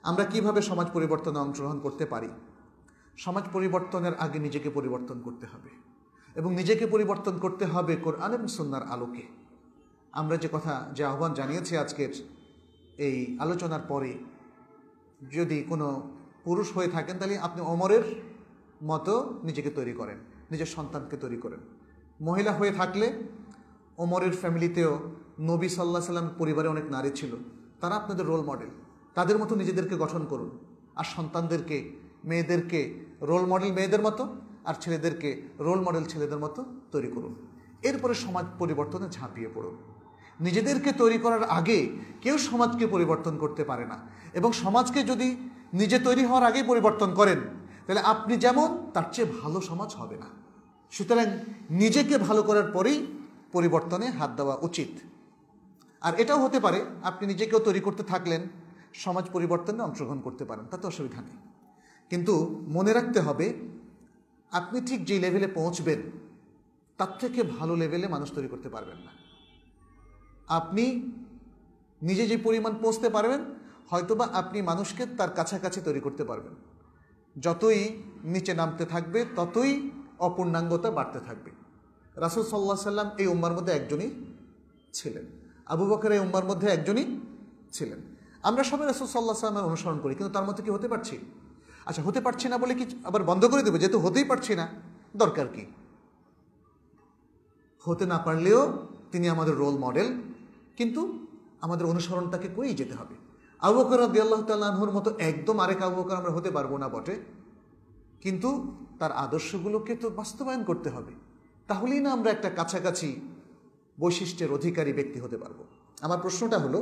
আমরা কিভাবে সমাজ পরিবর্তনে অংশগ্রহণ করতে পারি? সমাজ পরিবর্তনের আগে নিজেকে পরিবর্তন করতে হবে এবং নিজেকে পরিবর্তন করতে হবে কোরআন এবং সুন্নাহর আলোকে। আমরা যে আহ্বান জানিয়েছি আজকের এই আলোচনার পরে, যদি কোনো পুরুষ হয়ে থাকেন তাহলে আপনি ওমরের মতো নিজেকে তৈরি করেন, নিজের সন্তানকে তৈরি করেন। মহিলা হয়ে থাকলে ওমরের ফ্যামিলিতেও নবী সাল্লাল্লাহু আলাইহি ওয়াসাল্লাম পরিবারে অনেক নারী ছিল, তারা আপনাদের রোল মডেল, তাদের মতো নিজেদেরকে গঠন করুন। আর সন্তানদেরকে, মেয়েদেরকে রোল মডেল মেয়েদের মতো, আর ছেলেদেরকে রোল মডেল ছেলেদের মতো তৈরি করুন। এরপরে সমাজ পরিবর্তনে ঝাঁপিয়ে পড়ুন। নিজেদেরকে তৈরি করার আগে কেউ সমাজকে পরিবর্তন করতে পারে না, এবং সমাজকে যদি নিজে তৈরি হওয়ার আগেই পরিবর্তন করেন তাহলে আপনি যেমন, তার চেয়ে ভালো সমাজ হবে না। সুতরাং নিজেকে ভালো করার পরেই পরিবর্তনে হাত দেওয়া উচিত। আর এটাও হতে পারে আপনি নিজেকেও তৈরি করতে থাকলেন, সমাজ পরিবর্তনে অংশগ্রহণ করতে পারেন, তাতে অসুবিধা নেই। কিন্তু মনে রাখতে হবে, আপনি ঠিক যে লেভেলে পৌঁছবেন তার থেকে ভালো লেভেলে মানুষ তৈরি করতে পারবেন না। আপনি নিজে যে পরিমাণ পৌঁছতে পারবেন, হয়তোবা আপনি মানুষকে তার কাছাকাছি তৈরি করতে পারবেন। যতই নিচে নামতে থাকবে ততই অপূর্ণাঙ্গতা বাড়তে থাকবে। রাসূল সাল্লাল্লাহু আলাইহি ওয়াসাল্লাম এই উম্মার মধ্যে একজনই ছিলেন, আবু বকর এই উম্মার মধ্যে একজনই ছিলেন। আমরা সবাই রাসূল সাল্লাল্লাহু আলাইহি ওয়াসাল্লামের অনুসরণ করি, কিন্তু তার মতো কি হতে পারছি? আচ্ছা, হতে পারছি না বলে কি আবার বন্ধ করে দেবো? যেহেতু হতেই পারছি না, দরকার কি? হতে না পারলেও তিনি আমাদের রোল মডেল, কিন্তু আমাদের অনুসরণটাকে করেই যেতে হবে। আবু বকর রাদিয়াল্লাহু তাআলা আনহুর মতো একদম আরেক আবু বকর আমরা হতে পারবো না বটে, কিন্তু তার আদর্শগুলোকে তো বাস্তবায়ন করতে হবে। তাহলেই না আমরা একটা কাছাকাছি বৈশিষ্ট্যের অধিকারী ব্যক্তি হতে পারবো। আমার প্রশ্নটা হলো,